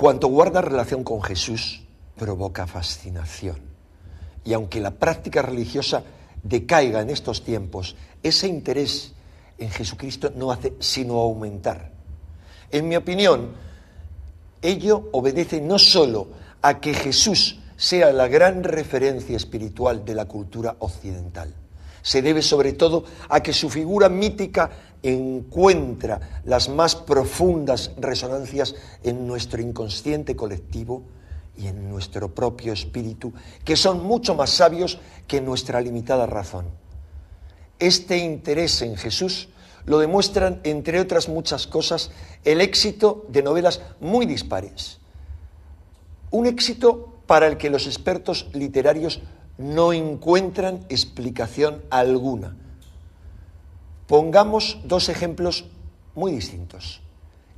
Cuanto guarda relación con Jesús, provoca fascinación. Y aunque la práctica religiosa decaiga en estos tiempos, ese interés en Jesucristo no hace sino aumentar. En mi opinión, ello obedece no solo a que Jesús sea la gran referencia espiritual de la cultura occidental, se debe sobre todo a que su figura mítica encuentra las más profundas resonancias en nuestro inconsciente colectivo y en nuestro propio espíritu, que son mucho más sabios que nuestra limitada razón. Este interés en Jesús lo demuestran, entre otras muchas cosas, el éxito de novelas muy dispares. Un éxito para el que los expertos literarios no encuentran explicación alguna. Pongamos dos ejemplos muy distintos.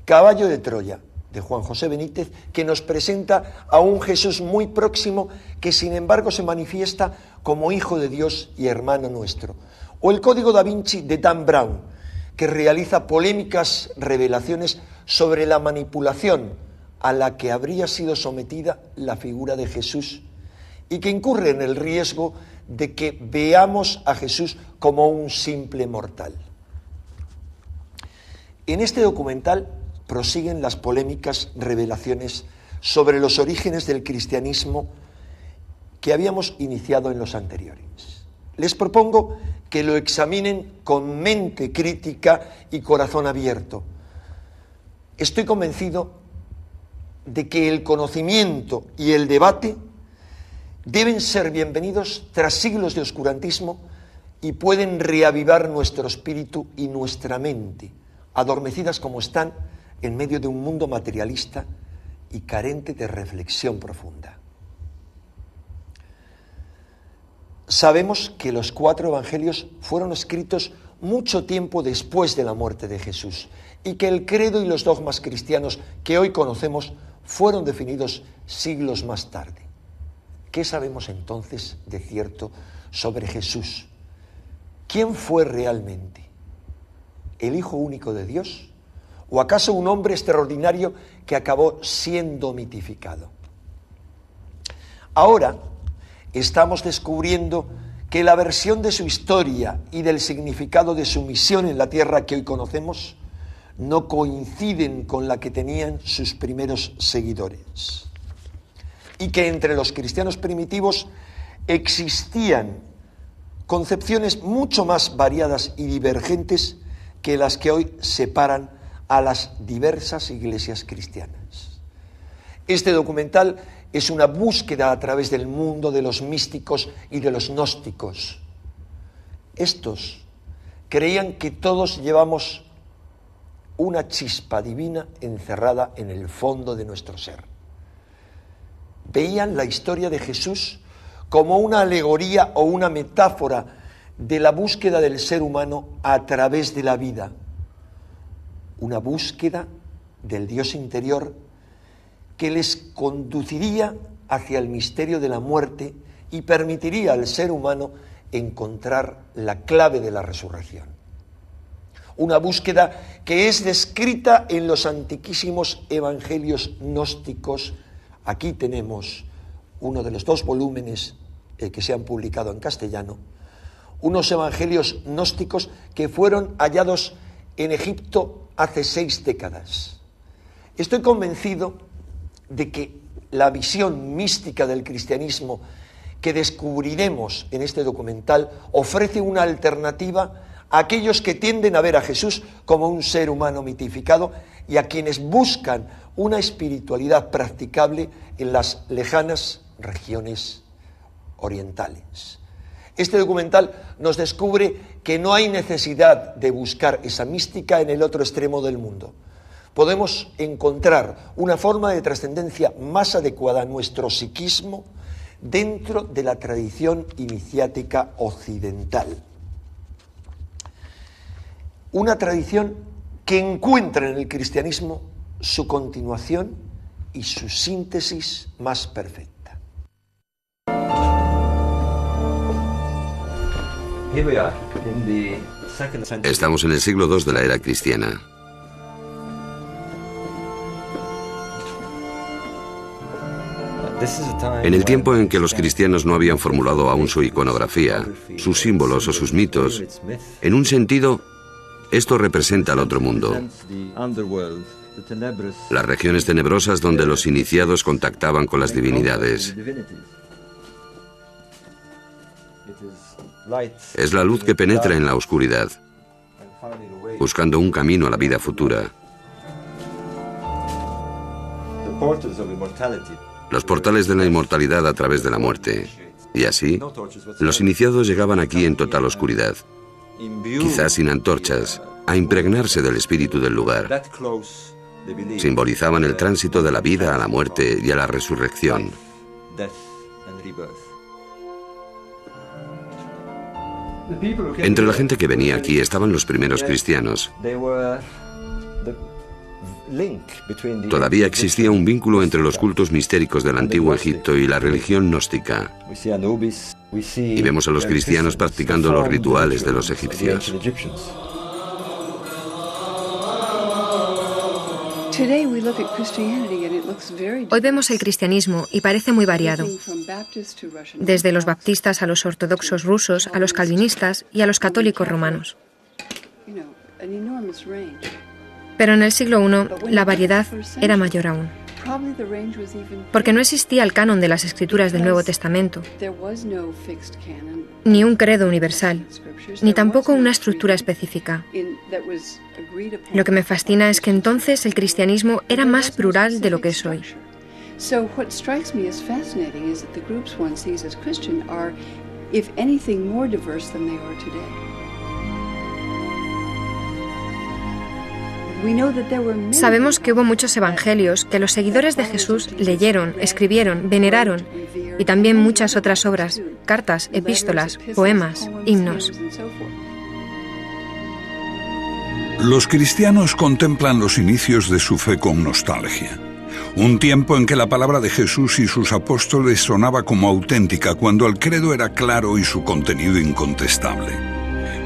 Caballo de Troya, de Juan José Benítez, que nos presenta a un Jesús muy próximo que sin embargo se manifiesta como Hijo de Dios y hermano nuestro. O el Código da Vinci de Dan Brown, que realiza polémicas revelaciones sobre la manipulación a la que habría sido sometida la figura de Jesús y que incurre en el riesgo de que veamos a Jesús como un simple mortal. En este documental prosiguen las polémicas revelaciones sobre los orígenes del cristianismo que habíamos iniciado en los anteriores. Les propongo que lo examinen con mente crítica y corazón abierto. Estoy convencido de que el conocimiento y el debate deben ser bienvenidos tras siglos de oscurantismo y pueden reavivar nuestro espíritu y nuestra mente, adormecidas como están en medio de un mundo materialista y carente de reflexión profunda. Sabemos que los 4 evangelios fueron escritos mucho tiempo después de la muerte de Jesús y que el credo y los dogmas cristianos que hoy conocemos fueron definidos siglos más tarde. ¿Qué sabemos entonces de cierto sobre Jesús? ¿Quién fue realmente? ¿El Hijo único de Dios? ¿O acaso un hombre extraordinario que acabó siendo mitificado? Ahora estamos descubriendo que la versión de su historia y del significado de su misión en la tierra que hoy conocemos no coinciden con la que tenían sus primeros seguidores. Y que entre los cristianos primitivos existían concepciones mucho más variadas y divergentes que las que hoy separan a las diversas iglesias cristianas. Este documental es una búsqueda a través del mundo de los místicos y de los gnósticos. Estos creían que todos llevamos una chispa divina encerrada en el fondo de nuestro ser. Veían la historia de Jesús como una alegoría o una metáfora de la búsqueda del ser humano a través de la vida. Una búsqueda del Dios interior que les conduciría hacia el misterio de la muerte y permitiría al ser humano encontrar la clave de la resurrección. Una búsqueda que es descrita en los antiquísimos evangelios gnósticos. Aquí tenemos uno de los 2 volúmenes que se han publicado en castellano, unos evangelios gnósticos que fueron hallados en Egipto hace 6 décadas. Estoy convencido de que la visión mística del cristianismo que descubriremos en este documental ofrece una alternativa a aquellos que tienden a ver a Jesús como un ser humano mitificado y a quienes buscan una espiritualidad practicable en las lejanas regiones orientales. Este documental nos descubre que no hay necesidad de buscar esa mística en el otro extremo del mundo. Podemos encontrar una forma de trascendencia más adecuada a nuestro psiquismo dentro de la tradición iniciática occidental. Una tradición que encuentra en el cristianismo su continuación y su síntesis más perfecta. Estamos en el siglo II de la era cristiana. En el tiempo en que los cristianos no habían formulado aún su iconografía, sus símbolos o sus mitos, en un sentido, esto representa el otro mundo. Las regiones tenebrosas donde los iniciados contactaban con las divinidades. Es la luz que penetra en la oscuridad, buscando un camino a la vida futura. Los portales de la inmortalidad a través de la muerte. Y así, los iniciados llegaban aquí en total oscuridad, quizás sin antorchas, a impregnarse del espíritu del lugar. Simbolizaban el tránsito de la vida a la muerte y a la resurrección. Entre la gente que venía aquí estaban los primeros cristianos. Todavía existía un vínculo entre los cultos mistéricos del antiguo Egipto y la religión gnóstica. Y vemos a los cristianos practicando los rituales de los egipcios. Hoy vemos el cristianismo y parece muy variado, desde los baptistas a los ortodoxos rusos, a los calvinistas y a los católicos romanos. Pero en el siglo I la variedad era mayor aún, porque no existía el canon de las escrituras del Nuevo Testamento, ni un credo universal, ni tampoco una estructura específica. Lo que me fascina es que entonces el cristianismo era más plural de lo que es hoy. Sabemos que hubo muchos evangelios que los seguidores de Jesús leyeron, escribieron, veneraron, y también muchas otras obras, cartas, epístolas, poemas, himnos. Los cristianos contemplan los inicios de su fe con nostalgia. Un tiempo en que la palabra de Jesús y sus apóstoles sonaba como auténtica, cuando el credo era claro y su contenido incontestable.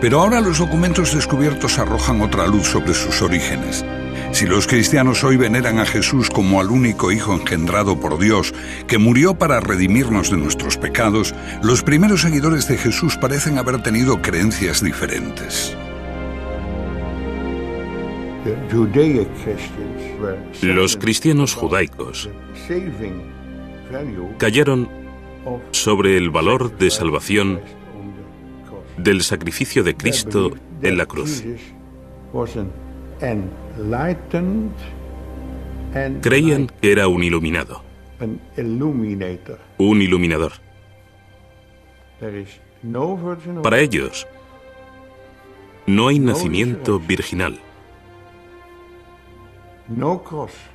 Pero ahora los documentos descubiertos arrojan otra luz sobre sus orígenes. Si los cristianos hoy veneran a Jesús como al único Hijo engendrado por Dios, que murió para redimirnos de nuestros pecados, los primeros seguidores de Jesús parecen haber tenido creencias diferentes. Los cristianos judaicos cayeron sobre el valor de salvación del sacrificio de Cristo en la cruz. Creían que era un iluminado, un iluminador. Para ellos, no hay nacimiento virginal,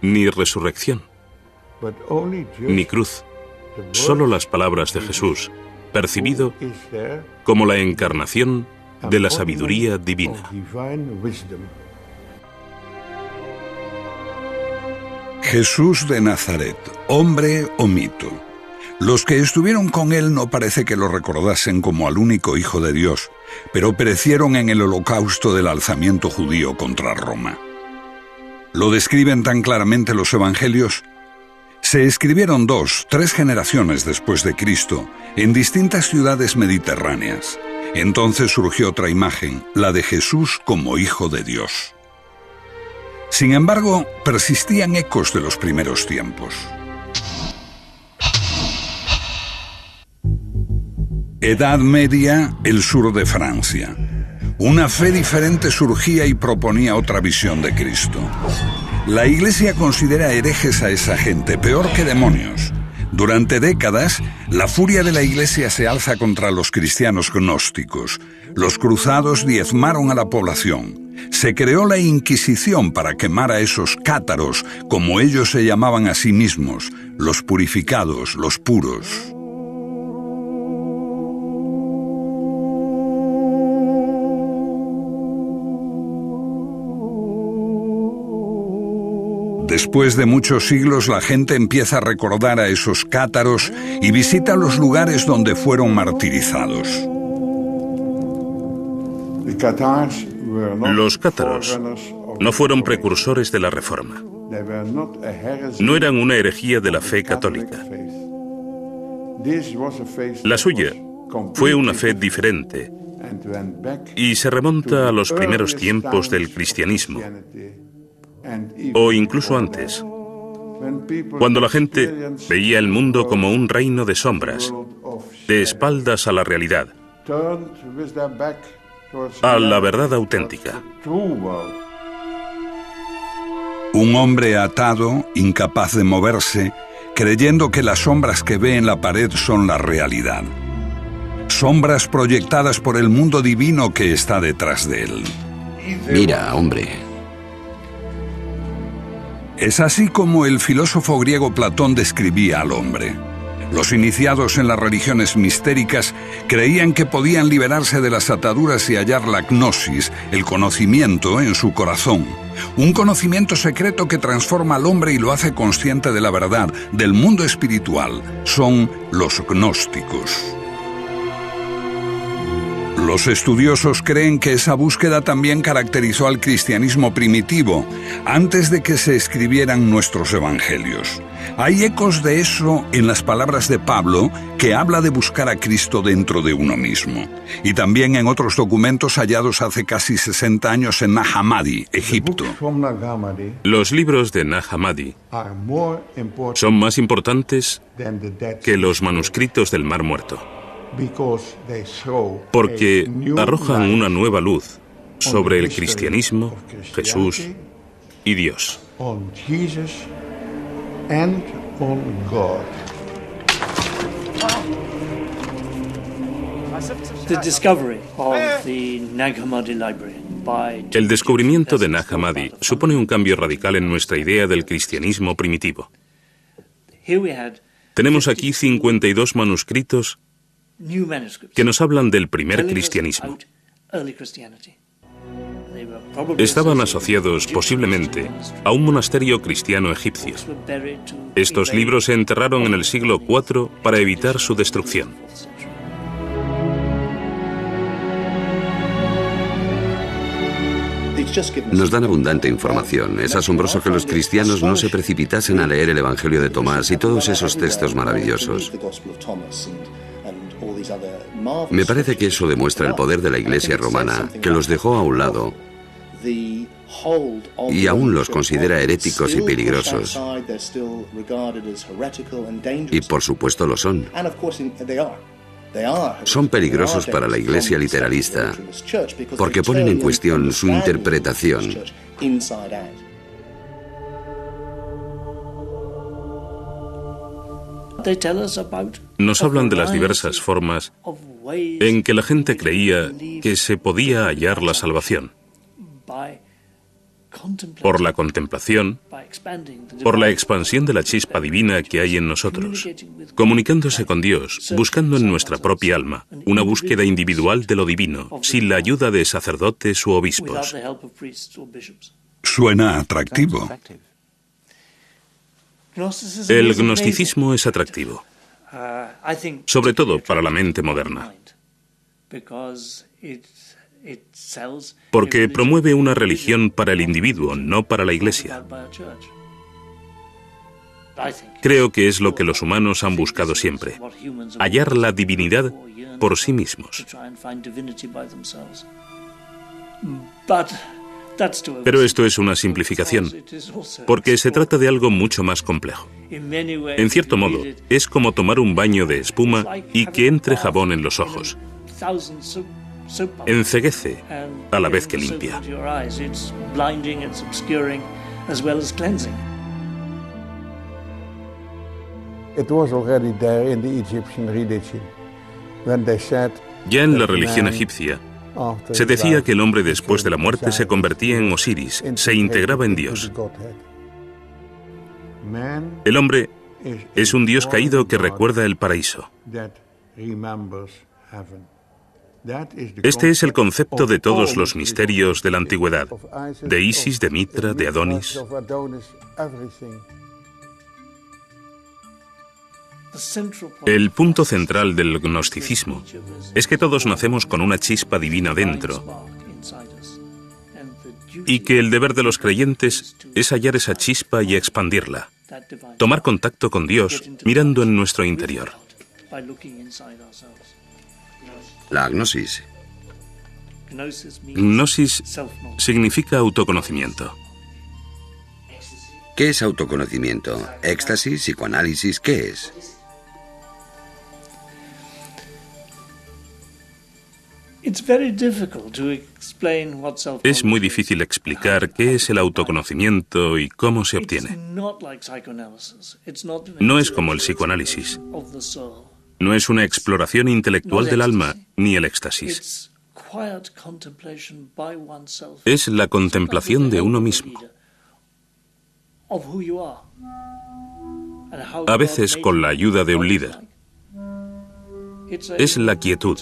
ni resurrección, ni cruz, solo las palabras de Jesús, percibido como la encarnación de la sabiduría divina. Jesús de Nazaret, hombre o mito. Los que estuvieron con él no parece que lo recordasen como al único Hijo de Dios, pero perecieron en el holocausto del alzamiento judío contra Roma. ¿Lo describen tan claramente los evangelios? Se escribieron 2, 3 generaciones después de Cristo, en distintas ciudades mediterráneas. Entonces surgió otra imagen, la de Jesús como Hijo de Dios. Sin embargo, persistían ecos de los primeros tiempos. Edad Media, el sur de Francia. Una fe diferente surgía y proponía otra visión de Cristo. La Iglesia considera herejes a esa gente, peor que demonios. Durante décadas, la furia de la Iglesia se alza contra los cristianos gnósticos. Los cruzados diezmaron a la población. Se creó la Inquisición para quemar a esos cátaros, como ellos se llamaban a sí mismos, los purificados, los puros. Después de muchos siglos, la gente empieza a recordar a esos cátaros y visita los lugares donde fueron martirizados. Los cátaros no fueron precursores de la Reforma. No eran una herejía de la fe católica. La suya fue una fe diferente y se remonta a los primeros tiempos del cristianismo, o incluso antes, cuando la gente veía el mundo como un reino de sombras, de espaldas a la realidad, a la verdad auténtica. Un hombre atado, incapaz de moverse, creyendo que las sombras que ve en la pared son la realidad. Sombras proyectadas por el mundo divino que está detrás de él. Mira, hombre. Es así como el filósofo griego Platón describía al hombre. Los iniciados en las religiones mistéricas creían que podían liberarse de las ataduras y hallar la gnosis, el conocimiento, en su corazón. Un conocimiento secreto que transforma al hombre y lo hace consciente de la verdad, del mundo espiritual. Son los gnósticos. Los estudiosos creen que esa búsqueda también caracterizó al cristianismo primitivo, antes de que se escribieran nuestros evangelios. Hay ecos de eso en las palabras de Pablo, que habla de buscar a Cristo dentro de uno mismo, y también en otros documentos hallados hace casi 60 años en Nag Hammadi, Egipto. Los libros de Nag Hammadi son más importantes que los manuscritos del Mar Muerto, porque arrojan una nueva luz sobre el cristianismo, Jesús y Dios. El descubrimiento de Nag Hammadi supone un cambio radical en nuestra idea del cristianismo primitivo. Tenemos aquí 52 manuscritos que nos hablan del primer cristianismo. Estaban asociados posiblemente a un monasterio cristiano egipcio. Estos libros se enterraron en el siglo IV para evitar su destrucción. Nos dan abundante información. Es asombroso que los cristianos no se precipitasen a leer el Evangelio de Tomás y todos esos textos maravillosos. Me parece que eso demuestra el poder de la Iglesia romana, que los dejó a un lado y aún los considera heréticos y peligrosos. Y por supuesto lo son. Son peligrosos para la Iglesia literalista porque ponen en cuestión su interpretación. Nos hablan de las diversas formas en que la gente creía que se podía hallar la salvación. Por la contemplación, por la expansión de la chispa divina que hay en nosotros, comunicándose con Dios, buscando en nuestra propia alma una búsqueda individual de lo divino, sin la ayuda de sacerdotes u obispos. Suena atractivo. El gnosticismo es atractivo, sobre todo para la mente moderna, porque promueve una religión para el individuo, no para la Iglesia. Creo que es lo que los humanos han buscado siempre, hallar la divinidad por sí mismos. Pero esto es una simplificación, porque se trata de algo mucho más complejo. En cierto modo, es como tomar un baño de espuma y que entre jabón en los ojos. Enceguece a la vez que limpia. Ya en la religión egipcia, se decía que el hombre después de la muerte se convertía en Osiris, se integraba en Dios. El hombre es un Dios caído que recuerda el paraíso. Este es el concepto de todos los misterios de la antigüedad, de Isis, de Mitra, de Adonis. El punto central del gnosticismo es que todos nacemos con una chispa divina dentro y que el deber de los creyentes es hallar esa chispa y expandirla, tomar contacto con Dios mirando en nuestro interior. La agnosis. Gnosis significa autoconocimiento. ¿Qué es autoconocimiento? ¿Éxtasis? ¿Psicoanálisis? ¿Qué es? Es muy difícil explicar qué es el autoconocimiento y cómo se obtiene. No es como el psicoanálisis. No es una exploración intelectual del alma, ni el éxtasis. Es la contemplación de uno mismo. A veces con la ayuda de un líder. Es la quietud,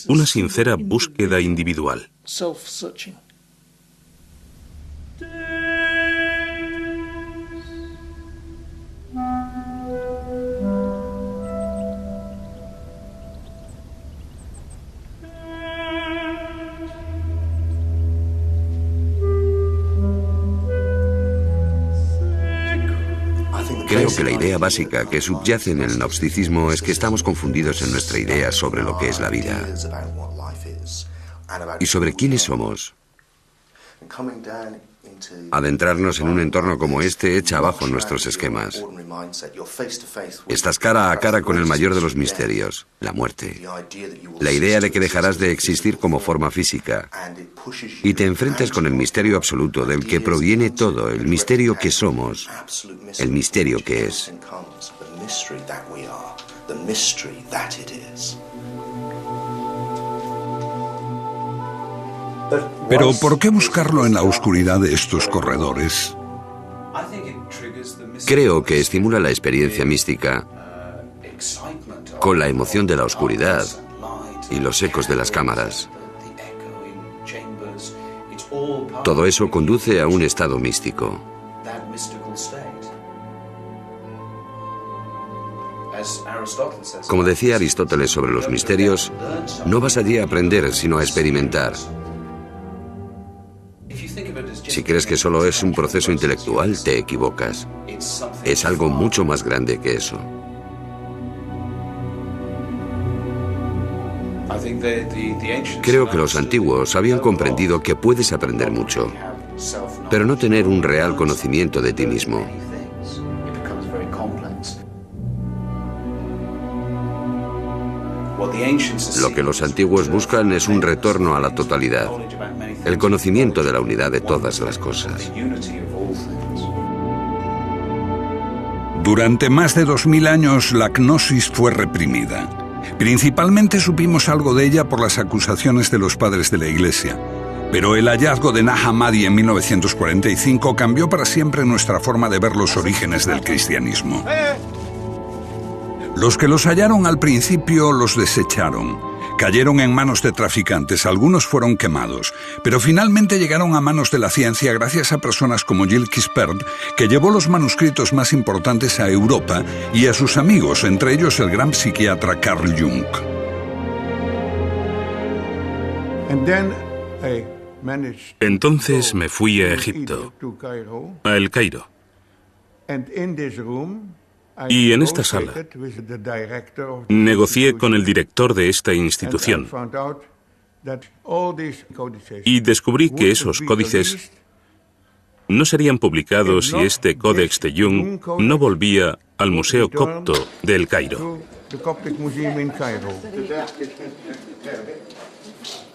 una sincera búsqueda individual. Creo que la idea básica que subyace en el gnosticismo es que estamos confundidos en nuestra idea sobre lo que es la vida y sobre quiénes somos. Adentrarnos en un entorno como este echa abajo nuestros esquemas. Estás cara a cara con el mayor de los misterios, la muerte. La idea de que dejarás de existir como forma física y te enfrentas con el misterio absoluto del que proviene todo, el misterio que somos, el misterio que es. Pero ¿por qué buscarlo en la oscuridad de estos corredores? Creo que estimula la experiencia mística con la emoción de la oscuridad y los ecos de las cámaras. Todo eso conduce a un estado místico. Como decía Aristóteles sobre los misterios, no vas allí a aprender, sino a experimentar. Si crees que solo es un proceso intelectual, te equivocas. Es algo mucho más grande que eso. Creo que los antiguos habían comprendido que puedes aprender mucho, pero no tener un real conocimiento de ti mismo. Lo que los antiguos buscan es un retorno a la totalidad, el conocimiento de la unidad de todas las cosas. Durante más de 2000 años la gnosis fue reprimida. Principalmente supimos algo de ella por las acusaciones de los padres de la Iglesia. Pero el hallazgo de Nag Hammadi en 1945 cambió para siempre nuestra forma de ver los orígenes del cristianismo. Los que los hallaron al principio los desecharon. Cayeron en manos de traficantes, algunos fueron quemados, pero finalmente llegaron a manos de la ciencia gracias a personas como Gilles Quispert, que llevó los manuscritos más importantes a Europa, y a sus amigos, entre ellos el gran psiquiatra Carl Jung. Entonces me fui a Egipto, a El Cairo. Y en esta sala negocié con el director de esta institución y descubrí que esos códices no serían publicados si este Códex de Jung no volvía al Museo Copto de El Cairo.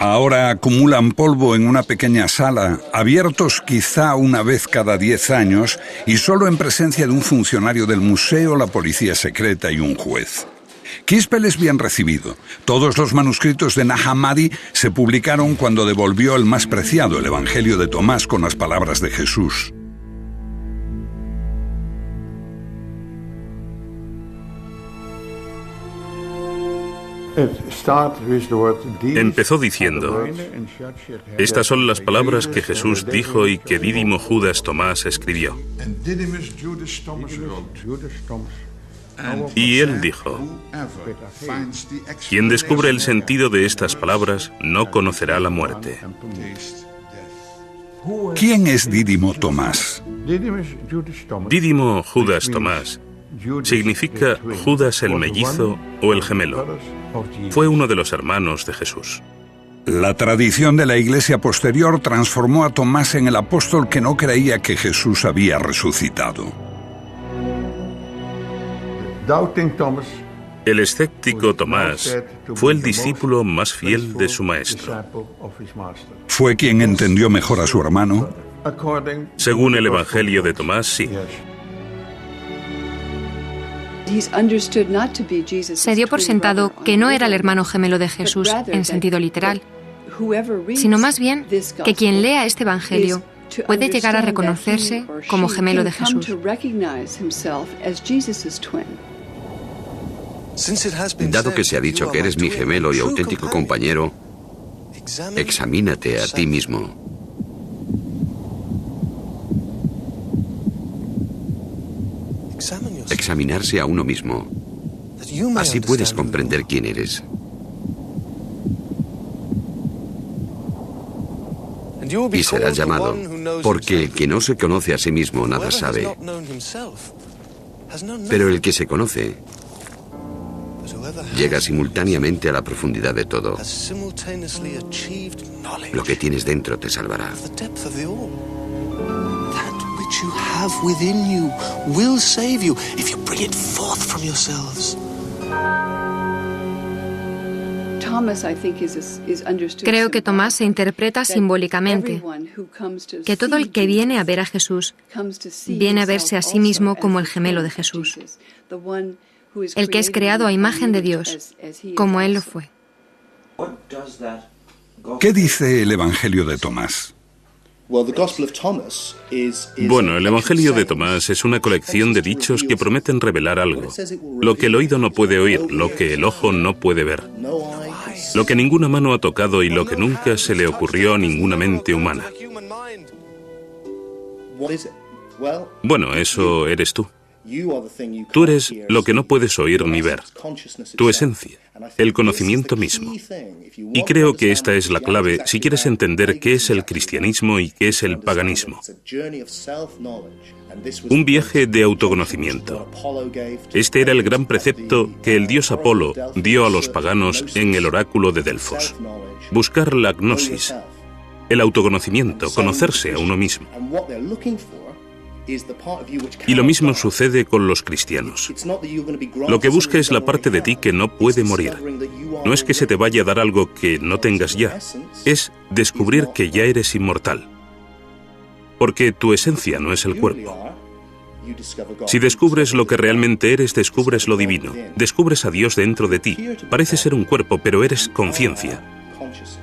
Ahora acumulan polvo en una pequeña sala, abiertos quizá una vez cada 10 años y solo en presencia de un funcionario del museo, la policía secreta y un juez. Quispel es bien recibido. Todos los manuscritos de Nag Hammadi se publicaron cuando devolvió el más preciado, el Evangelio de Tomás, con las palabras de Jesús. Empezó diciendo: estas son las palabras que Jesús dijo y que Dídimo Judas Tomás escribió. Y él dijo: quien descubre el sentido de estas palabras no conocerá la muerte. ¿Quién es Dídimo Tomás? Dídimo Judas Tomás significa Judas el mellizo o el gemelo. Fue uno de los hermanos de Jesús. La tradición de la Iglesia posterior transformó a Tomás en el apóstol que no creía que Jesús había resucitado. El escéptico Tomás fue el discípulo más fiel de su maestro. ¿Fue quien entendió mejor a su hermano? Según el Evangelio de Tomás, sí. Se dio por sentado que no era el hermano gemelo de Jesús en sentido literal, sino más bien que quien lea este Evangelio puede llegar a reconocerse como gemelo de Jesús. Dado que se ha dicho que eres mi gemelo y auténtico compañero, examínate a ti mismo. Examinarse a uno mismo. Así puedes comprender quién eres. Y serás llamado, porque el que no se conoce a sí mismo nada sabe. Pero el que se conoce llega simultáneamente a la profundidad de todo. Lo que tienes dentro te salvará. You have within you will save you if you bring it forth from yourselves. Creo que Tomás se interpreta simbólicamente, que todo el que viene a ver a Jesús viene a verse a sí mismo como el gemelo de Jesús, el que es creado a imagen de Dios, como Él lo fue. ¿Qué dice el Evangelio de Tomás? Bueno, el Evangelio de Tomás es una colección de dichos que prometen revelar algo. Lo que el oído no puede oír, lo que el ojo no puede ver, lo que ninguna mano ha tocado y lo que nunca se le ocurrió a ninguna mente humana. Bueno, eso eres tú. Tú eres lo que no puedes oír ni ver, tu esencia, el conocimiento mismo. Y creo que esta es la clave si quieres entender qué es el cristianismo y qué es el paganismo. Un viaje de autoconocimiento. Este era el gran precepto que el dios Apolo dio a los paganos en el oráculo de Delfos. Buscar la gnosis, el autoconocimiento, conocerse a uno mismo. Y lo mismo sucede con los cristianos. Lo que busca es la parte de ti que no puede morir. No es que se te vaya a dar algo que no tengas ya, es descubrir que ya eres inmortal. Porque tu esencia no es el cuerpo. Si descubres lo que realmente eres, descubres lo divino. Descubres a Dios dentro de ti. Parece ser un cuerpo, pero eres conciencia.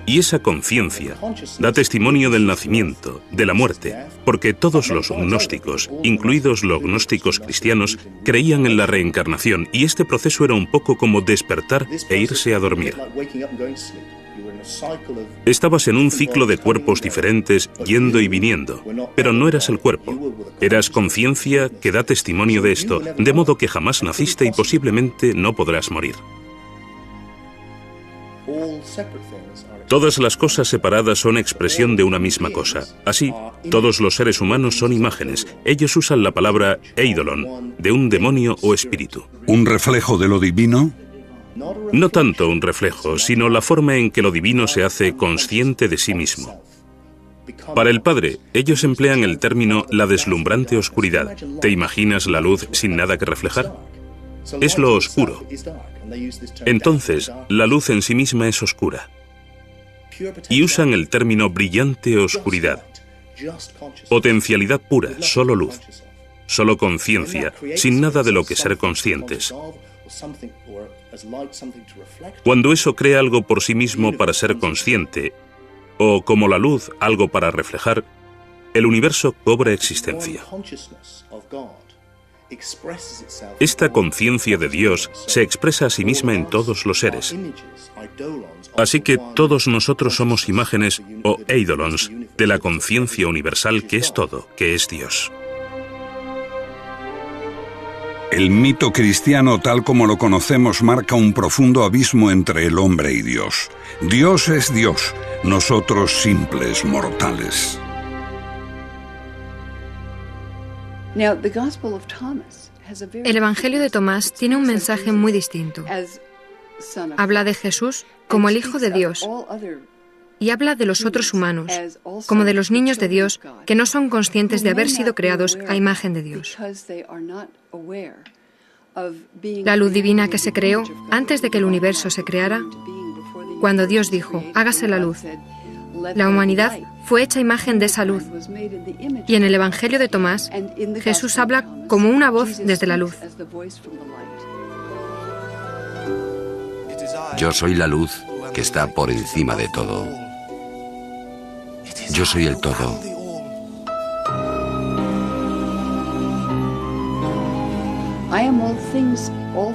Y esa conciencia da testimonio del nacimiento, de la muerte, porque todos los gnósticos, incluidos los gnósticos cristianos, creían en la reencarnación, y este proceso era un poco como despertar e irse a dormir. Estabas en un ciclo de cuerpos diferentes, yendo y viniendo, pero no eras el cuerpo. Eras conciencia que da testimonio de esto, de modo que jamás naciste y posiblemente no podrás morir. Todas las cosas separadas son expresión de una misma cosa. Así, todos los seres humanos son imágenes. Ellos usan la palabra eidolon, de un demonio o espíritu. ¿Un reflejo de lo divino? No tanto un reflejo, sino la forma en que lo divino se hace consciente de sí mismo. Para el Padre, ellos emplean el término la deslumbrante oscuridad. ¿Te imaginas la luz sin nada que reflejar? Es lo oscuro. Entonces, la luz en sí misma es oscura. Y usan el término brillante oscuridad. Potencialidad pura, solo luz. Solo conciencia, sin nada de lo que ser conscientes. Cuando eso crea algo por sí mismo para ser consciente, o como la luz, algo para reflejar, el universo cobra existencia. Esta conciencia de Dios se expresa a sí misma en todos los seres. Así que todos nosotros somos imágenes o eidolons de la conciencia universal que es todo, que es Dios. El mito cristiano tal como lo conocemos marca un profundo abismo entre el hombre y Dios. Dios es Dios, nosotros simples mortales. El Evangelio de Tomás tiene un mensaje muy distinto. Habla de Jesús como el Hijo de Dios y habla de los otros humanos, como de los niños de Dios que no son conscientes de haber sido creados a imagen de Dios. La luz divina que se creó antes de que el universo se creara, cuando Dios dijo, hágase la luz, la humanidad fue hecha imagen de esa luz. Y en el Evangelio de Tomás, Jesús habla como una voz desde la luz. Yo soy la luz que está por encima de todo. Yo soy el todo.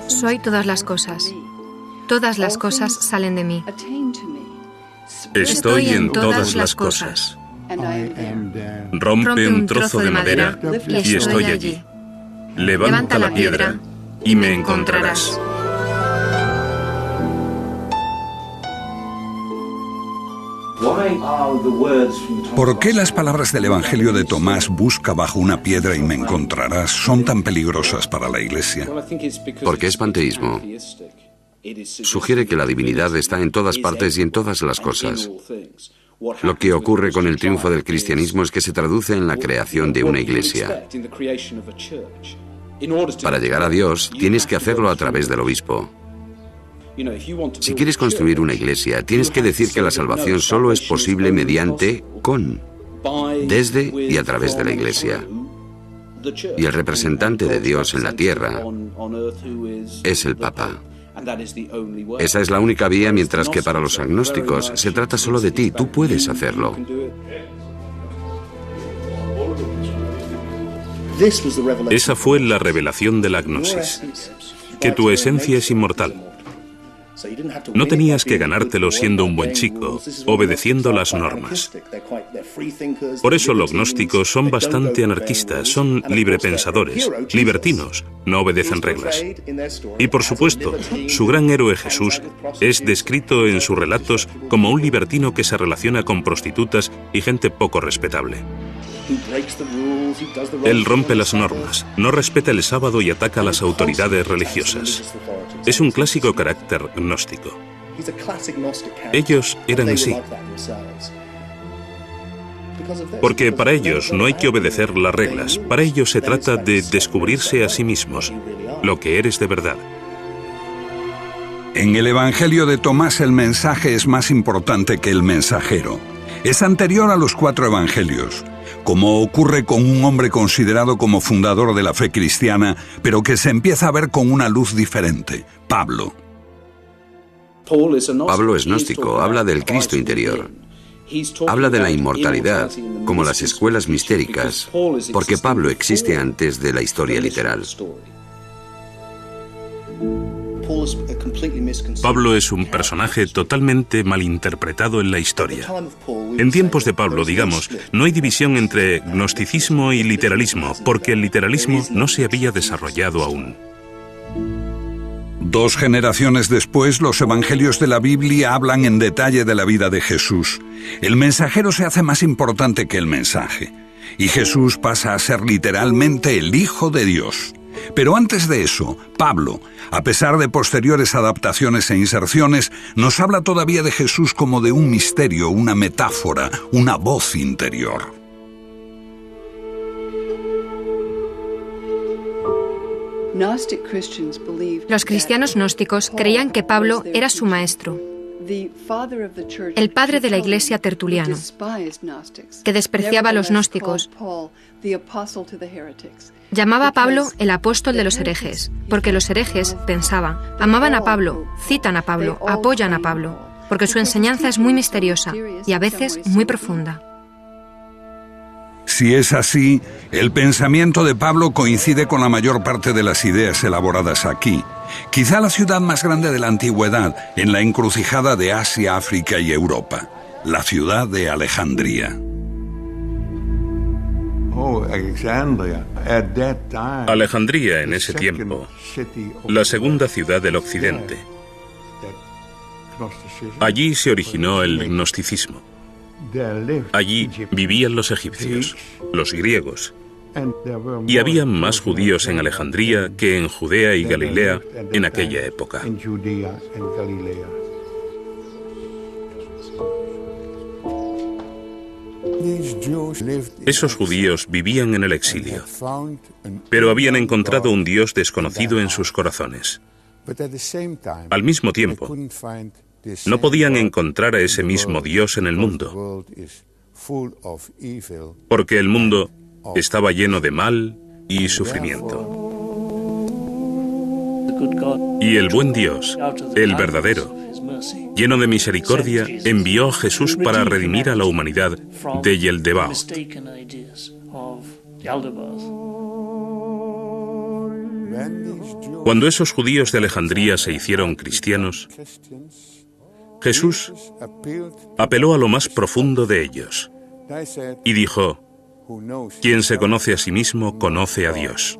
Soy todas las cosas. Todas las cosas salen de mí. Estoy en todas las cosas. Rompe un trozo de madera y estoy allí. Levanta la piedra y me encontrarás. ¿Por qué las palabras del Evangelio de Tomás, busca bajo una piedra y me encontrarás, son tan peligrosas para la Iglesia? Porque es panteísmo. Sugiere que la divinidad está en todas partes y en todas las cosas. Lo que ocurre con el triunfo del cristianismo es que se traduce en la creación de una iglesia. Para llegar a Dios, tienes que hacerlo a través del obispo. Si quieres construir una iglesia, tienes que decir que la salvación solo es posible mediante, desde y a través de la iglesia. Y el representante de Dios en la tierra es el Papa. Esa es la única vía, mientras que para los agnósticos se trata solo de ti, tú puedes hacerlo. Esa fue la revelación de la gnosis, que tu esencia es inmortal. No tenías que ganártelo siendo un buen chico, obedeciendo las normas. Por eso los gnósticos son bastante anarquistas, son librepensadores, libertinos, no obedecen reglas. Y por supuesto, su gran héroe Jesús es descrito en sus relatos como un libertino que se relaciona con prostitutas y gente poco respetable. Él rompe las normas, no respeta el sábado y ataca a las autoridades religiosas. Es un clásico carácter gnóstico. Ellos eran así. Porque para ellos no hay que obedecer las reglas, para ellos se trata de descubrirse a sí mismos, lo que eres de verdad. En el Evangelio de Tomás el mensaje es más importante que el mensajero. Es anterior a los 4 evangelios, como ocurre con un hombre considerado como fundador de la fe cristiana, pero que se empieza a ver con una luz diferente, Pablo. Pablo es gnóstico, habla del Cristo interior. Habla de la inmortalidad, como las escuelas mistéricas, porque Pablo existe antes de la historia literal. Pablo es un personaje totalmente malinterpretado en la historia. En tiempos de Pablo, digamos, no hay división entre gnosticismo y literalismo, porque el literalismo no se había desarrollado aún. 2 generaciones después, los evangelios de la Biblia hablan en detalle de la vida de Jesús. El mensajero se hace más importante que el mensaje, y Jesús pasa a ser literalmente el Hijo de Dios. Pero antes de eso, Pablo, a pesar de posteriores adaptaciones e inserciones, nos habla todavía de Jesús como de un misterio, una metáfora, una voz interior. Los cristianos gnósticos creían que Pablo era su maestro, el padre de la Iglesia, Tertuliano, que despreciaba a los gnósticos. Llamaba a Pablo el apóstol de los herejes, porque los herejes, pensaban, amaban a Pablo, citan a Pablo, apoyan a Pablo, porque su enseñanza es muy misteriosa y a veces muy profunda. Si es así, el pensamiento de Pablo coincide con la mayor parte de las ideas elaboradas aquí. Quizá la ciudad más grande de la antigüedad, en la encrucijada de Asia, África y Europa, la ciudad de Alejandría. Alejandría en ese tiempo, la segunda ciudad del occidente. Allí se originó el gnosticismo. Allí vivían los egipcios, los griegos Y había más judíos en Alejandría que en Judea y Galilea en aquella época. Esos judíos vivían en el exilio, pero habían encontrado un Dios desconocido en sus corazones. Al mismo tiempo, no podían encontrar a ese mismo Dios en el mundo, porque el mundo estaba lleno de mal y sufrimiento. Y el buen Dios, el verdadero, lleno de misericordia, envió a Jesús para redimir a la humanidad de Yeldebaoth. Cuando esos judíos de Alejandría se hicieron cristianos, Jesús apeló a lo más profundo de ellos y dijo: quien se conoce a sí mismo conoce a Dios.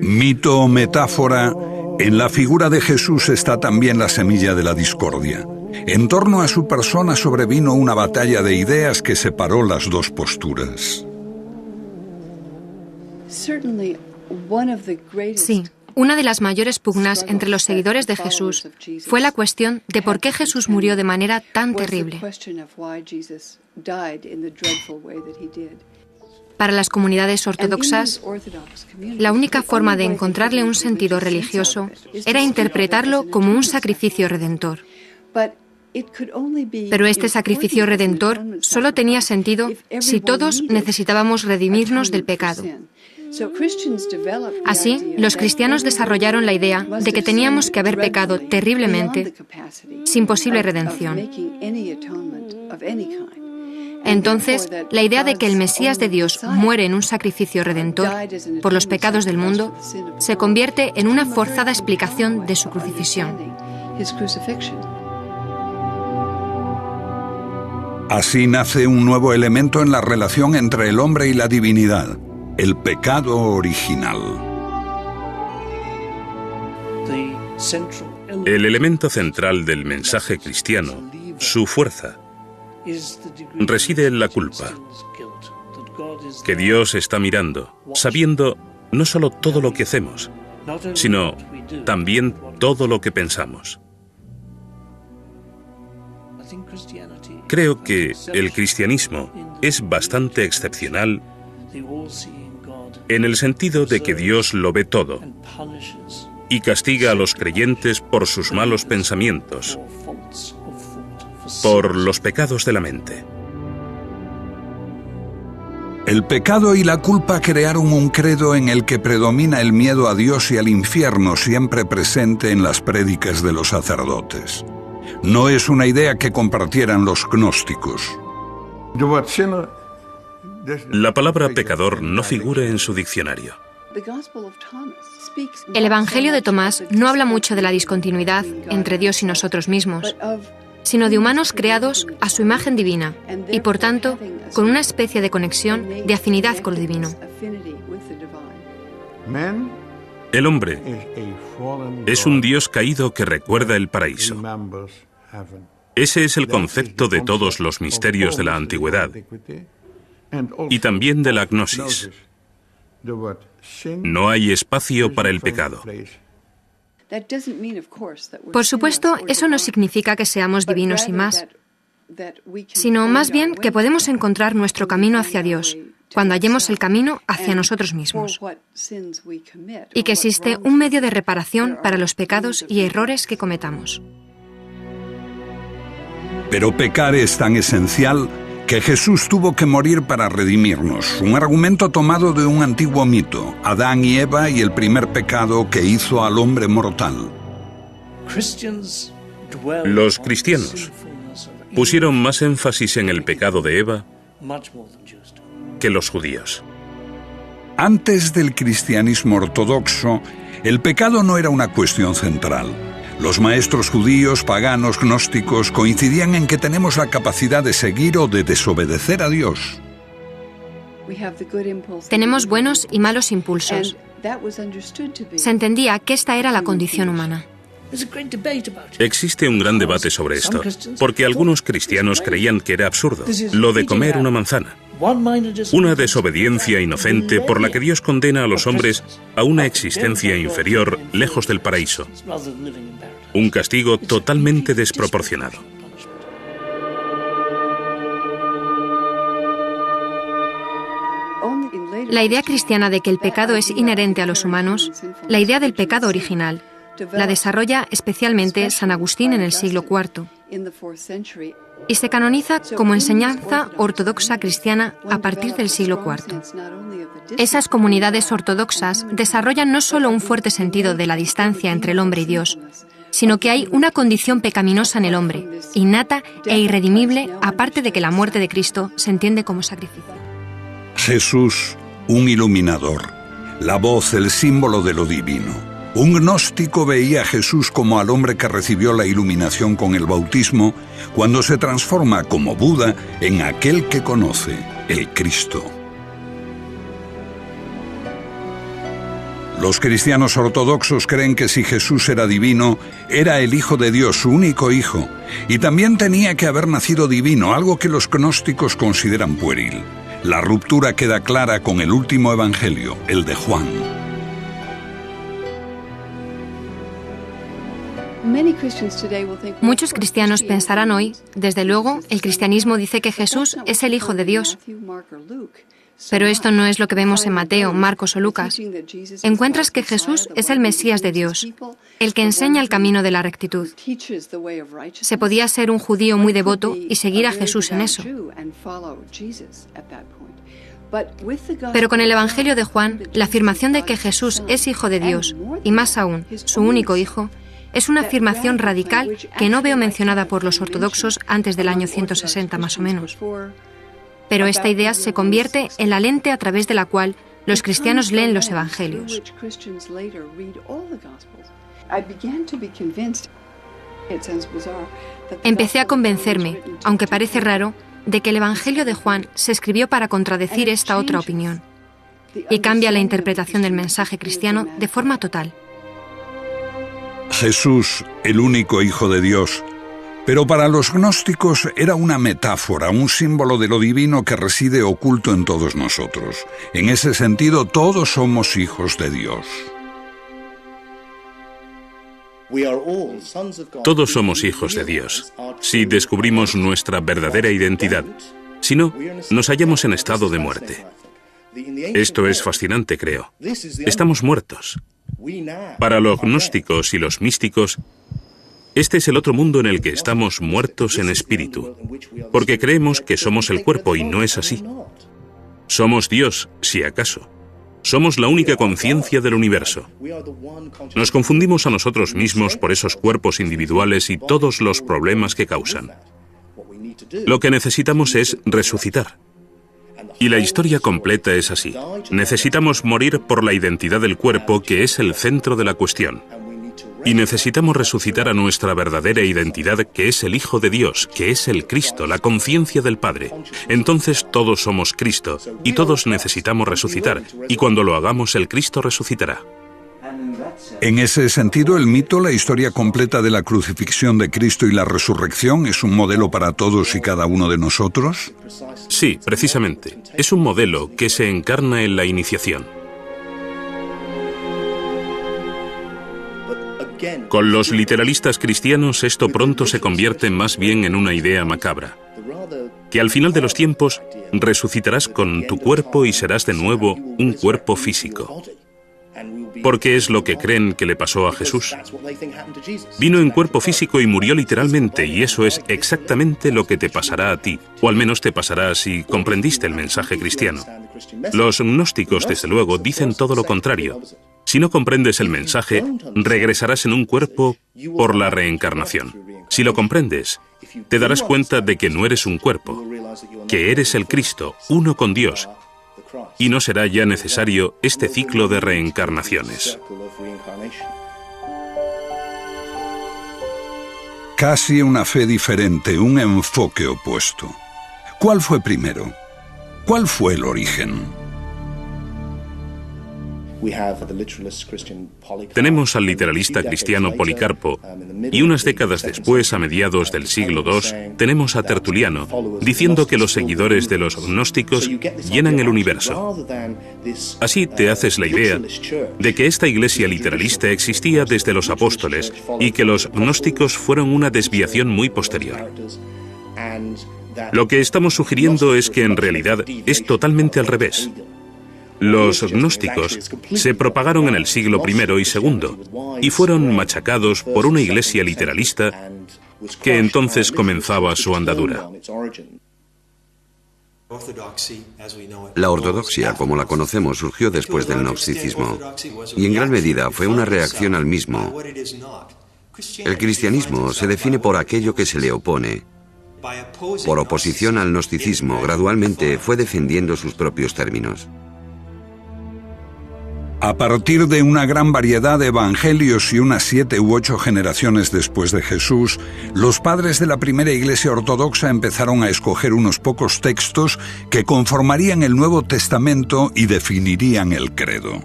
Mito o metáfora, en la figura de Jesús está también la semilla de la discordia. En torno a su persona sobrevino una batalla de ideas que separó las dos posturas. Sí, una de las mayores pugnas entre los seguidores de Jesús fue la cuestión de por qué Jesús murió de manera tan terrible. Para las comunidades ortodoxas, la única forma de encontrarle un sentido religioso era interpretarlo como un sacrificio redentor. Pero este sacrificio redentor solo tenía sentido si todos necesitábamos redimirnos del pecado. Así, los cristianos desarrollaron la idea de que teníamos que haber pecado terriblemente, sin posible redención. Entonces, la idea de que el Mesías de Dios muere en un sacrificio redentor por los pecados del mundo se convierte en una forzada explicación de su crucifixión. Así nace un nuevo elemento en la relación entre el hombre y la divinidad: el pecado original. El elemento central del mensaje cristiano, su fuerza, reside en la culpa, que Dios está mirando, sabiendo no solo todo lo que hacemos, sino también todo lo que pensamos. Creo que el cristianismo es bastante excepcional en el sentido de que Dios lo ve todo y castiga a los creyentes por sus malos pensamientos, por los pecados de la mente. El pecado y la culpa crearon un credo en el que predomina el miedo a Dios y al infierno, siempre presente en las prédicas de los sacerdotes. No es una idea que compartieran los gnósticos. La palabra pecador no figura en su diccionario. El Evangelio de Tomás no habla mucho de la discontinuidad entre Dios y nosotros mismos, sino de humanos creados a su imagen divina y, por tanto, con una especie de conexión, de afinidad con lo divino. El hombre es un Dios caído que recuerda el paraíso. Ese es el concepto de todos los misterios de la antigüedad y también de la gnosis. No hay espacio para el pecado. Por supuesto, eso no significa que seamos divinos y más, sino más bien que podemos encontrar nuestro camino hacia Dios cuando hallemos el camino hacia nosotros mismos, y que existe un medio de reparación para los pecados y errores que cometamos. Pero pecar es tan esencial que Jesús tuvo que morir para redimirnos, un argumento tomado de un antiguo mito, Adán y Eva y el primer pecado que hizo al hombre mortal. Los cristianos pusieron más énfasis en el pecado de Eva que los judíos. Antes del cristianismo ortodoxo, el pecado no era una cuestión central. Los maestros judíos, paganos, gnósticos coincidían en que tenemos la capacidad de seguir o de desobedecer a Dios. Tenemos buenos y malos impulsos. Se entendía que esta era la condición humana. Existe un gran debate sobre esto, porque algunos cristianos creían que era absurdo, lo de comer una manzana. Una desobediencia inocente por la que Dios condena a los hombres a una existencia inferior, lejos del paraíso. Un castigo totalmente desproporcionado. La idea cristiana de que el pecado es inherente a los humanos, la idea del pecado original, la desarrolla especialmente San Agustín en el siglo IV y se canoniza como enseñanza ortodoxa cristiana a partir del siglo IV. Esas comunidades ortodoxas desarrollan no solo un fuerte sentido de la distancia entre el hombre y Dios, sino que hay una condición pecaminosa en el hombre, innata e irredimible, aparte de que la muerte de Cristo se entiende como sacrificio. Jesús, un iluminador, la voz, el símbolo de lo divino. Un gnóstico veía a Jesús como al hombre que recibió la iluminación con el bautismo cuando se transforma como Buda en aquel que conoce, el Cristo. Los cristianos ortodoxos creen que si Jesús era divino, era el Hijo de Dios, su único Hijo, y también tenía que haber nacido divino, algo que los gnósticos consideran pueril. La ruptura queda clara con el último evangelio, el de Juan. Muchos cristianos pensarán hoy, desde luego, el cristianismo dice que Jesús es el Hijo de Dios. Pero esto no es lo que vemos en Mateo, Marcos o Lucas. Encuentras que Jesús es el Mesías de Dios, el que enseña el camino de la rectitud. Se podía ser un judío muy devoto y seguir a Jesús en eso. Pero con el Evangelio de Juan, la afirmación de que Jesús es Hijo de Dios, y más aún, su único Hijo, es una afirmación radical que no veo mencionada por los ortodoxos antes del año 160 más o menos. Pero esta idea se convierte en la lente a través de la cual los cristianos leen los evangelios. Empecé a convencerme, aunque parece raro, de que el Evangelio de Juan se escribió para contradecir esta otra opinión y cambia la interpretación del mensaje cristiano de forma total. Jesús, el único Hijo de Dios, pero para los gnósticos era una metáfora, un símbolo de lo divino que reside oculto en todos nosotros. En ese sentido, todos somos hijos de Dios. Todos somos hijos de Dios, si descubrimos nuestra verdadera identidad. Si no, nos hallamos en estado de muerte. Esto es fascinante, creo. Estamos muertos. Para los gnósticos y los místicos, este es el otro mundo en el que estamos muertos en espíritu, porque creemos que somos el cuerpo y no es así. Somos Dios, si acaso. Somos la única conciencia del universo. Nos confundimos a nosotros mismos por esos cuerpos individuales y todos los problemas que causan. Lo que necesitamos es resucitar. Y la historia completa es así. Necesitamos morir por la identidad del cuerpo, que es el centro de la cuestión. Y necesitamos resucitar a nuestra verdadera identidad, que es el Hijo de Dios, que es el Cristo, la conciencia del Padre. Entonces todos somos Cristo, y todos necesitamos resucitar, y cuando lo hagamos, el Cristo resucitará. En ese sentido, el mito, la historia completa de la crucifixión de Cristo y la resurrección, ¿es un modelo para todos y cada uno de nosotros? Sí, precisamente. Es un modelo que se encarna en la iniciación. Con los literalistas cristianos esto pronto se convierte más bien en una idea macabra, que al final de los tiempos resucitarás con tu cuerpo y serás de nuevo un cuerpo físico. Porque es lo que creen que le pasó a Jesús. Vino en cuerpo físico y murió literalmente, y eso es exactamente lo que te pasará a ti, o al menos te pasará si comprendiste el mensaje cristiano. Los gnósticos, desde luego, dicen todo lo contrario. Si no comprendes el mensaje, regresarás en un cuerpo por la reencarnación. Si lo comprendes, te darás cuenta de que no eres un cuerpo, que eres el Cristo, uno con Dios, y no será ya necesario este ciclo de reencarnaciones. Casi una fe diferente, un enfoque opuesto. ¿Cuál fue primero? ¿Cuál fue el origen? Tenemos al literalista cristiano Policarpo, y unas décadas después, a mediados del siglo II, tenemos a Tertuliano, diciendo que los seguidores de los gnósticos llenan el universo. Así te haces la idea de que esta iglesia literalista existía desde los apóstoles y que los gnósticos fueron una desviación muy posterior. Lo que estamos sugiriendo es que en realidad es totalmente al revés. Los gnósticos se propagaron en el siglo I y II y fueron machacados por una iglesia literalista que entonces comenzaba su andadura. La ortodoxia, como la conocemos, surgió después del gnosticismo y en gran medida fue una reacción al mismo. El cristianismo se define por aquello que se le opone. Por oposición al gnosticismo, gradualmente fue defendiendo sus propios términos. A partir de una gran variedad de evangelios y unas 7 u 8 generaciones después de Jesús, los padres de la primera iglesia ortodoxa empezaron a escoger unos pocos textos que conformarían el Nuevo Testamento y definirían el credo.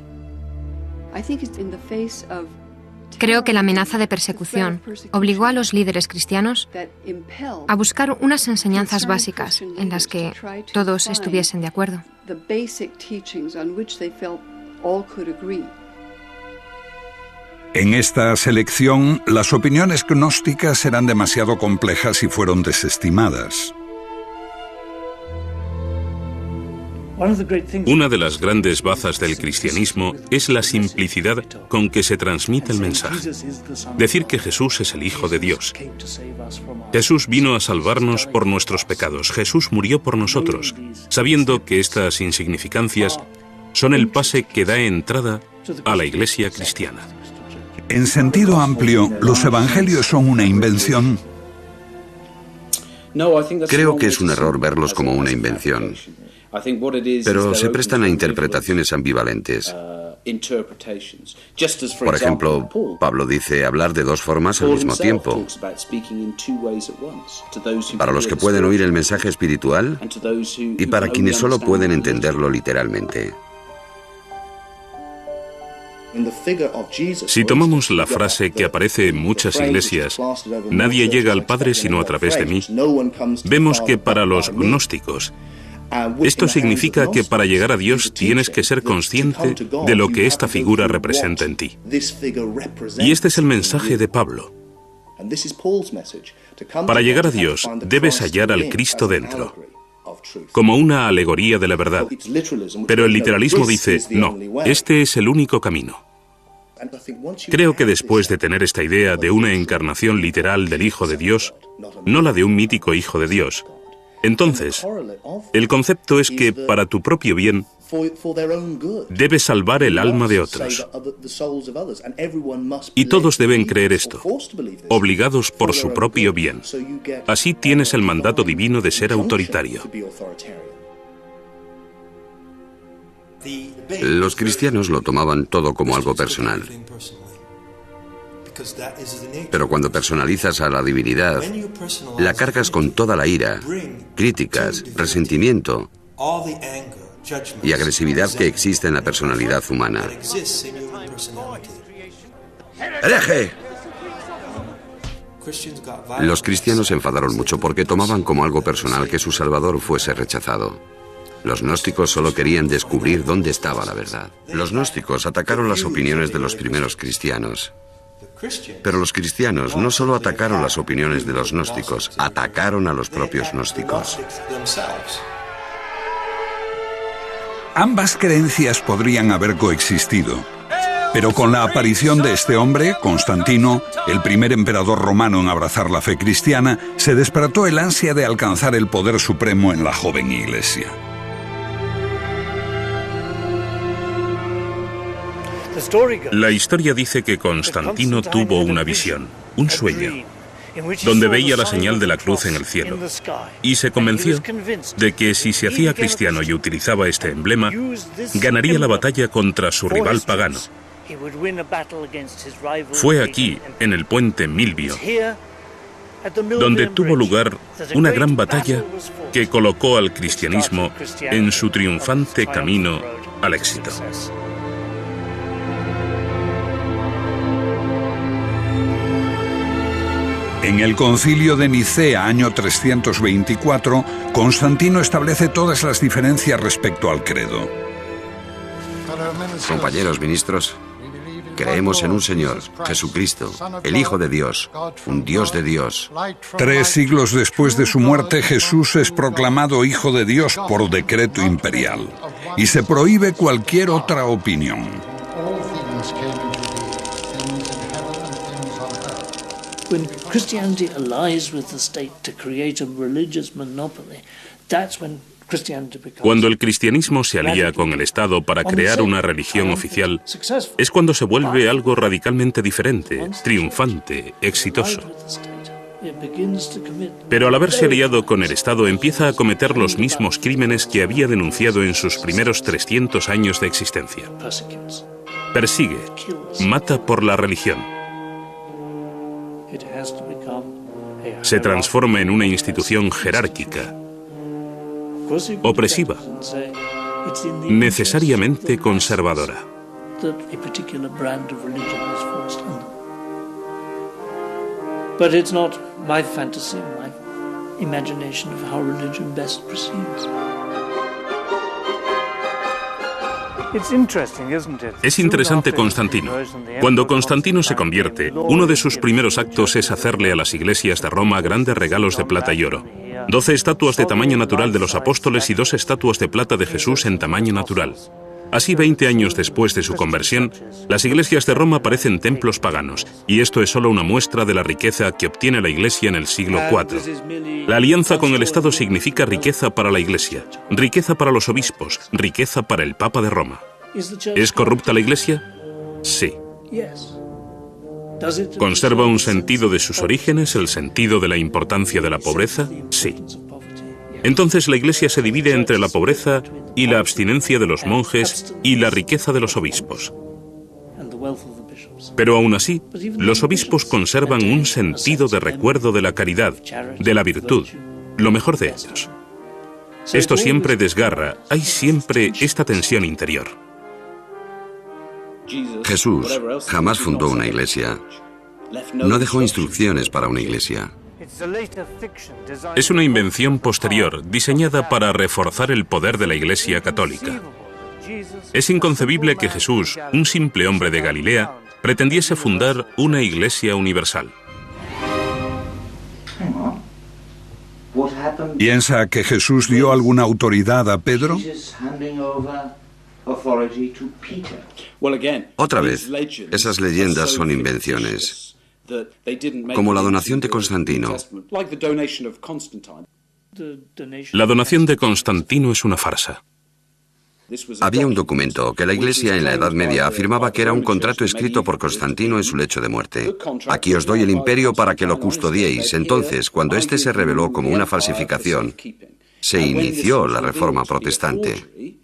Creo que la amenaza de persecución obligó a los líderes cristianos a buscar unas enseñanzas básicas en las que todos estuviesen de acuerdo. En esta selección, las opiniones gnósticas eran demasiado complejas y fueron desestimadas. Una de las grandes bazas del cristianismo es la simplicidad con que se transmite el mensaje. Decir que Jesús es el Hijo de Dios. Jesús vino a salvarnos por nuestros pecados. Jesús murió por nosotros, sabiendo que estas insignificancias son el pase que da entrada a la iglesia cristiana. En sentido amplio, ¿los evangelios son una invención? Creo que es un error verlos como una invención, pero se prestan a interpretaciones ambivalentes. Por ejemplo, Pablo dice hablar de dos formas al mismo tiempo. Para los que pueden oír el mensaje espiritual y para quienes solo pueden entenderlo literalmente. Si tomamos la frase que aparece en muchas iglesias, nadie llega al Padre sino a través de mí, vemos que para los gnósticos, esto significa que para llegar a Dios tienes que ser consciente de lo que esta figura representa en ti. Y este es el mensaje de Pablo. Para llegar a Dios debes hallar al Cristo dentro, como una alegoría de la verdad. Pero el literalismo dice, no, este es el único camino. Creo que después de tener esta idea de una encarnación literal del Hijo de Dios, no la de un mítico Hijo de Dios, entonces, el concepto es que para tu propio bien, debes salvar el alma de otros. Y todos deben creer esto, obligados por su propio bien. Así tienes el mandato divino de ser autoritario. Los cristianos lo tomaban todo como algo personal. Pero cuando personalizas a la divinidad, la cargas con toda la ira, críticas, resentimiento y agresividad que existe en la personalidad humana. ¡Hereje! Los cristianos se enfadaron mucho porque tomaban como algo personal que su Salvador fuese rechazado. Los gnósticos solo querían descubrir dónde estaba la verdad. Los gnósticos atacaron las opiniones de los primeros cristianos. Pero los cristianos no solo atacaron las opiniones de los gnósticos, atacaron a los propios gnósticos. Ambas creencias podrían haber coexistido, pero con la aparición de este hombre, Constantino, el primer emperador romano en abrazar la fe cristiana, se despertó el ansia de alcanzar el poder supremo en la joven iglesia. La historia dice que Constantino tuvo una visión, un sueño, donde veía la señal de la cruz en el cielo, y se convenció de que si se hacía cristiano y utilizaba este emblema, ganaría la batalla contra su rival pagano. Fue aquí, en el puente Milvio, donde tuvo lugar una gran batalla que colocó al cristianismo en su triunfante camino al éxito. En el Concilio de Nicea, año 324, Constantino establece todas las diferencias respecto al credo. Compañeros ministros, creemos en un Señor, Jesucristo, el Hijo de Dios, un Dios de Dios. 3 siglos después de su muerte, Jesús es proclamado Hijo de Dios por decreto imperial y se prohíbe cualquier otra opinión. When Christianity allies with the state to create a religious monopoly, that's when Christianity becomes... Cuando el cristianismo se alía con el Estado para crear una religión oficial, es cuando se vuelve algo radicalmente diferente, triunfante, exitoso. Pero al haberse aliado con el Estado empieza a cometer los mismos crímenes que había denunciado en sus primeros 300 años de existencia. Persigue, mata por la religión. Se transforma en una institución jerárquica, opresiva, necesariamente conservadora. But it's not my fantasy, my imagination of how religion best proceeds. Es interesante Constantino. Cuando Constantino se convierte, uno de sus primeros actos es hacerle a las iglesias de Roma grandes regalos de plata y oro. 12 estatuas de tamaño natural de los apóstoles y 2 estatuas de plata de Jesús en tamaño natural. Así, 20 años después de su conversión, las iglesias de Roma parecen templos paganos, y esto es solo una muestra de la riqueza que obtiene la Iglesia en el siglo IV. La alianza con el Estado significa riqueza para la Iglesia, riqueza para los obispos, riqueza para el Papa de Roma. ¿Es corrupta la Iglesia? Sí. ¿Conserva un sentido de sus orígenes, el sentido de la importancia de la pobreza? Sí. Entonces la Iglesia se divide entre la pobreza y la abstinencia de los monjes y la riqueza de los obispos. Pero aún así, los obispos conservan un sentido de recuerdo de la caridad, de la virtud, lo mejor de ellos. Esto siempre desgarra, hay siempre esta tensión interior. Jesús jamás fundó una iglesia. No dejó instrucciones para una iglesia. Es una invención posterior, diseñada para reforzar el poder de la Iglesia católica. Es inconcebible que Jesús, un simple hombre de Galilea, pretendiese fundar una Iglesia universal. ¿Piensa que Jesús dio alguna autoridad a Pedro? Otra vez, esas leyendas son invenciones, como la donación de Constantino. La donación de Constantino es una farsa. Había un documento que la Iglesia en la Edad Media afirmaba que era un contrato escrito por Constantino en su lecho de muerte. Aquí os doy el imperio para que lo custodiéis. Entonces, cuando este se reveló como una falsificación, se inició la Reforma Protestante.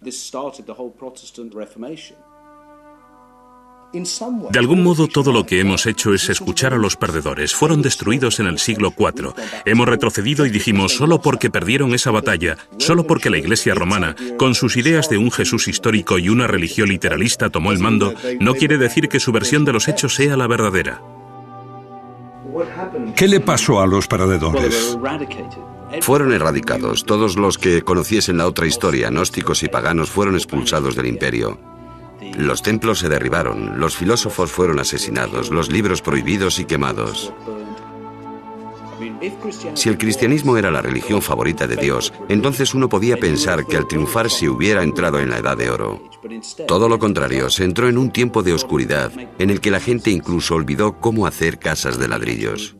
De algún modo, todo lo que hemos hecho es escuchar a los perdedores. Fueron destruidos en el siglo IV. Hemos retrocedido y dijimos, solo porque perdieron esa batalla, solo porque la Iglesia romana, con sus ideas de un Jesús histórico y una religión literalista, tomó el mando, no quiere decir que su versión de los hechos sea la verdadera. ¿Qué le pasó a los perdedores? Fueron erradicados. Todos los que conociesen la otra historia, gnósticos y paganos, fueron expulsados del imperio. Los templos se derribaron, los filósofos fueron asesinados, los libros prohibidos y quemados. Si el cristianismo era la religión favorita de Dios, entonces uno podía pensar que al triunfar se hubiera entrado en la Edad de Oro. Todo lo contrario, se entró en un tiempo de oscuridad, en el que la gente incluso olvidó cómo hacer casas de ladrillos.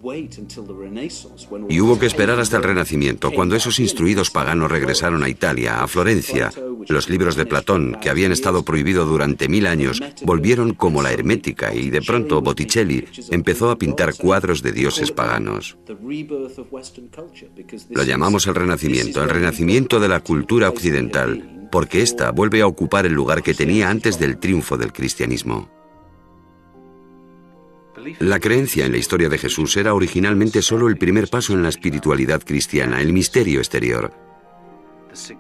Y hubo que esperar hasta el Renacimiento, cuando esos instruidos paganos regresaron a Italia, a Florencia. Los libros de Platón, que habían estado prohibidos durante 1000 años, volvieron como la hermética y de pronto Botticelli empezó a pintar cuadros de dioses paganos. Lo llamamos el renacimiento de la cultura occidental, porque ésta vuelve a ocupar el lugar que tenía antes del triunfo del cristianismo. La creencia en la historia de Jesús era originalmente solo el primer paso en la espiritualidad cristiana, el misterio exterior.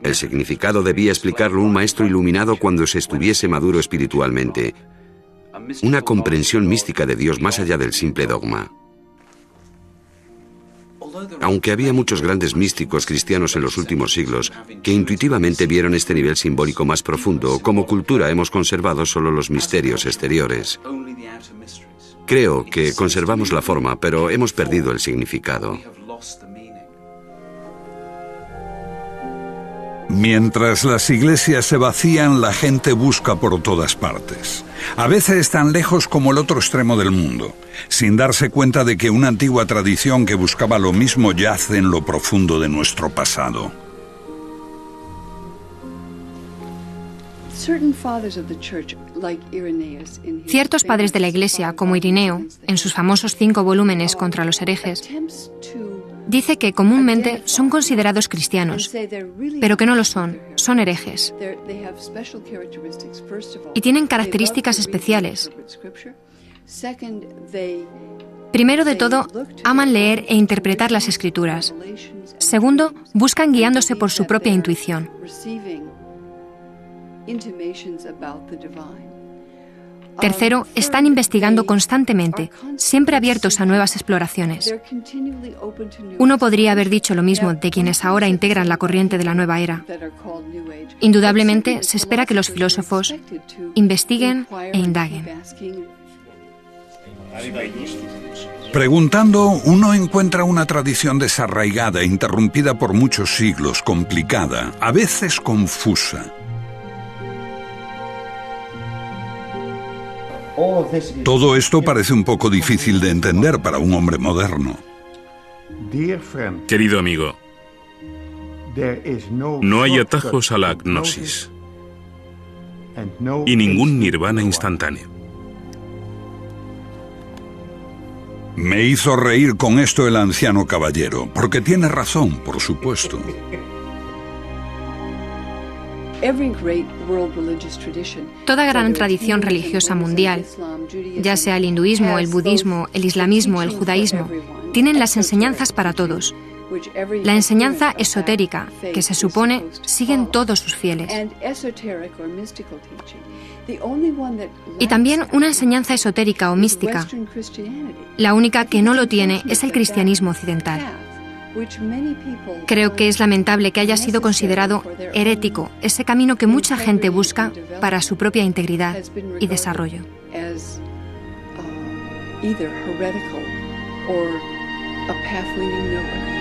El significado debía explicarlo un maestro iluminado cuando se estuviese maduro espiritualmente. una comprensión mística de Dios más allá del simple dogma. Aunque había muchos grandes místicos cristianos en los últimos siglos que intuitivamente vieron este nivel simbólico más profundo, como cultura hemos conservado solo los misterios exteriores. Creo que conservamos la forma, pero hemos perdido el significado. Mientras las iglesias se vacían, la gente busca por todas partes. A veces tan lejos como el otro extremo del mundo, sin darse cuenta de que una antigua tradición que buscaba lo mismo yace en lo profundo de nuestro pasado. Ciertos padres de la Iglesia, como Irineo, en sus famosos 5 volúmenes contra los herejes, dice que comúnmente son considerados cristianos, pero que no lo son, son herejes. Y tienen características especiales. Primero de todo, aman leer e interpretar las Escrituras. Segundo, buscan guiándose por su propia intuición. Tercero, están investigando constantemente, siempre abiertos a nuevas exploraciones. Uno podría haber dicho lo mismo de quienes ahora integran la corriente de la nueva era. Indudablemente, se espera que los filósofos investiguen e indaguen. Preguntando, uno encuentra una tradición desarraigada, interrumpida por muchos siglos, complicada, a veces confusa. Todo esto parece un poco difícil de entender para un hombre moderno. Querido amigo, no hay atajos a la agnosis y ningún nirvana instantáneo. Me hizo reír con esto el anciano caballero, porque tiene razón, por supuesto. Toda gran tradición religiosa mundial, ya sea el hinduismo, el budismo, el islamismo, el judaísmo, tienen las enseñanzas para todos. La enseñanza esotérica, que se supone siguen todos sus fieles. Y también una enseñanza esotérica o mística. La única que no lo tiene es el cristianismo occidental. Creo que es lamentable que haya sido considerado herético ese camino que mucha gente busca para su propia integridad y desarrollo. Either heretical or a path leading nowhere.